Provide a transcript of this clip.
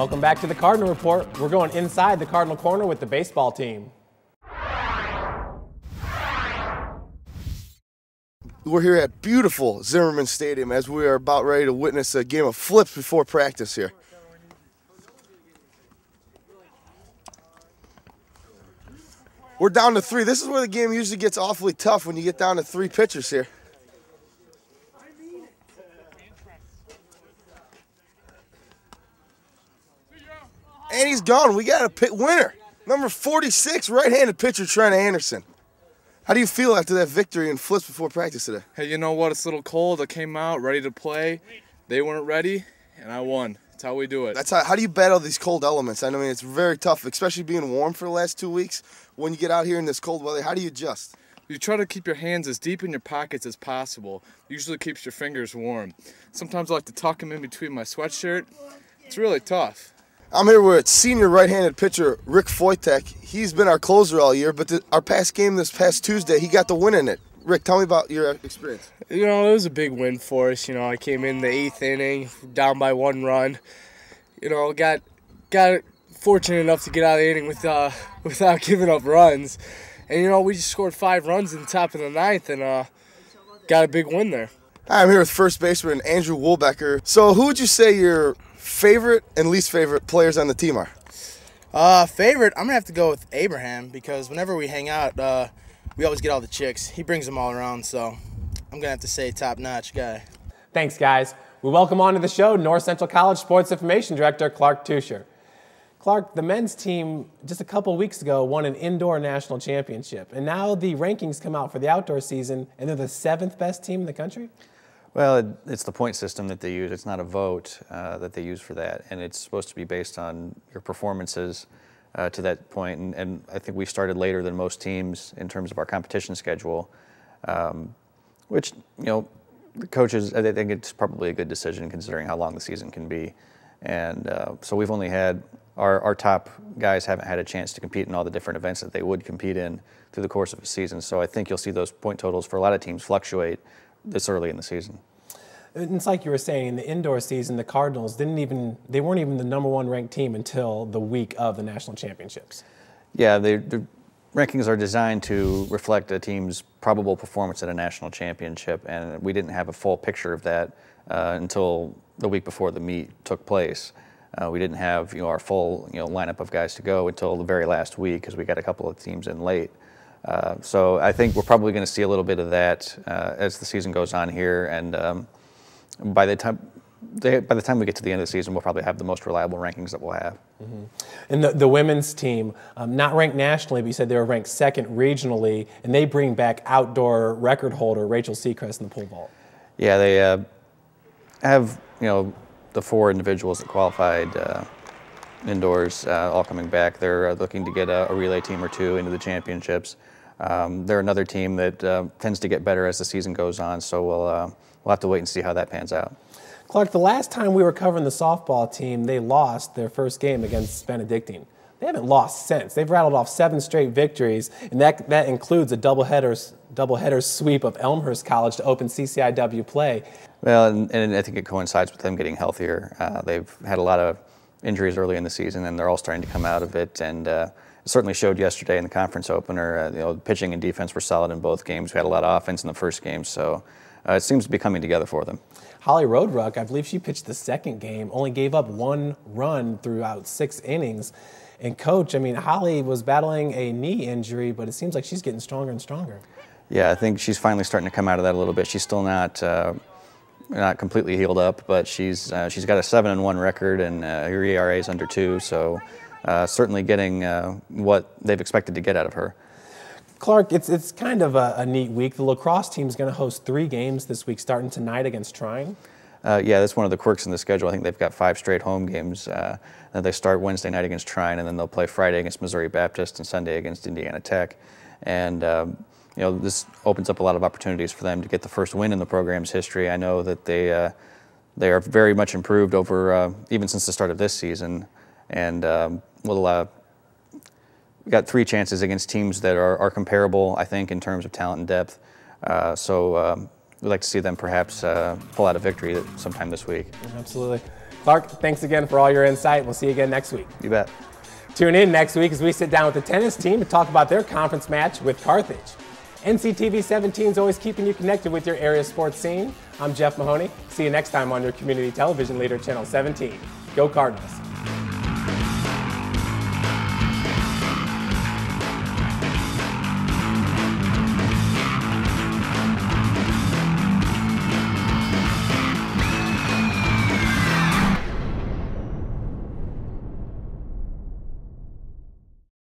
Welcome back to the Cardinal Report. We're going inside the Cardinal Corner with the baseball team. We're here at beautiful Zimmerman Stadium as we are about ready to witness a game of flips before practice here. We're down to 3. This is where the game usually gets awfully tough, when you get down to 3 pitchers here. And he's gone. We got a pit winner. Number 46, right-handed pitcher, Trent Anderson. How do you feel after that victory and flips before practice today? Hey, you know what? It's a little cold. I came out ready to play. They weren't ready, and I won. That's how we do it. That's how do you battle these cold elements? I mean, it's very tough, especially being warm for the last 2 weeks. When you get out here in this cold weather, how do you adjust? You try to keep your hands as deep in your pockets as possible. Usually keeps your fingers warm. Sometimes I like to tuck them in between my sweatshirt. It's really tough. I'm here with senior right-handed pitcher Rick Foytek. He's been our closer all year, but our past game this past Tuesday, he got the win in it. Rick, tell me about your experience. You know, it was a big win for us. You know, I came in the 8th inning, down by 1 run. You know, got fortunate enough to get out of the inning without giving up runs. And, you know, we just scored 5 runs in the top of the 9th and got a big win there. Hi, I'm here with first baseman Andrew Woolbecker. So who would you say your favorite and least favorite players on the team are? Favorite, I'm going to have to go with Abraham, because whenever we hang out, we always get all the chicks. He brings them all around, so I'm going to have to say top-notch guy. Thanks, guys. We welcome onto the show North Central College Sports Information Director Clark Teuscher. Clark, the men's team just a couple weeks ago won an indoor national championship, and now the rankings come out for the outdoor season, and they're the 7th best team in the country? Well, it's the point system that they use. It's not a vote that they use for that, and it's supposed to be based on your performances to that point. And I think we started later than most teams in terms of our competition schedule, which, you know, the coaches, I think it's probably a good decision considering how long the season can be. And so we've only had our top guys haven't had a chance to compete in all the different events that they would compete in through the course of a season. So I think you'll see those point totals for a lot of teams fluctuate this early in the season. It's like you were saying, in the indoor season, the Cardinals weren't even the #1 ranked team until the week of the national championships. Yeah, the rankings are designed to reflect a team's probable performance at a national championship, and we didn't have a full picture of that until the week before the meet took place. We didn't have our full lineup of guys to go until the very last week, because we got a couple of teams in late. So I think we're probably going to see a little bit of that as the season goes on here, and by the time we get to the end of the season, we'll probably have the most reliable rankings that we'll have. Mm-hmm. And the women's team, not ranked nationally, but you said they were ranked 2nd regionally, and they bring back outdoor record holder Rachel Seacrest in the pole vault. Yeah, they have the 4 individuals that qualified indoors all coming back. They're looking to get a relay team or 2 into the championships. They're another team that tends to get better as the season goes on, so we'll have to wait and see how that pans out. Clark, the last time we were covering the softball team, they lost their first game against Benedictine. They haven't lost since. They've rattled off 7 straight victories, and that includes a doubleheader sweep of Elmhurst College to open CCIW play. Well, and I think it coincides with them getting healthier. They've had a lot of injuries early in the season, and they're all starting to come out of it. And it certainly showed yesterday in the conference opener. Pitching and defense were solid in both games. We had a lot of offense in the first game, so it seems to be coming together for them. Holly Roadruck, I believe she pitched the 2nd game, only gave up 1 run throughout 6 innings. And Coach, I mean, Holly was battling a knee injury, but it seems like she's getting stronger and stronger. Yeah, I think she's finally starting to come out of that a little bit. She's still not completely healed up, but she's got a 7-1 record, and her ERA is under 2, so certainly getting what they've expected to get out of her. Clark, it's kind of a neat week. The lacrosse team is going to host 3 games this week, starting tonight against Trine. Yeah, that's one of the quirks in the schedule. I think they've got 5 straight home games. They start Wednesday night against Trine, and then they'll play Friday against Missouri Baptist and Sunday against Indiana Tech. And this opens up a lot of opportunities for them to get the first win in the program's history. I know that they are very much improved over even since the start of this season, and we got 3 chances against teams that are comparable, I think, in terms of talent and depth. So we'd like to see them perhaps pull out a victory sometime this week. Absolutely. Clark, thanks again for all your insight. We'll see you again next week. You bet. Tune in next week as we sit down with the tennis team to talk about their conference match with Carthage. NCTV 17 is always keeping you connected with your area sports scene. I'm Jeff Mahoney. See you next time on your community television leader, Channel 17. Go Cardinals.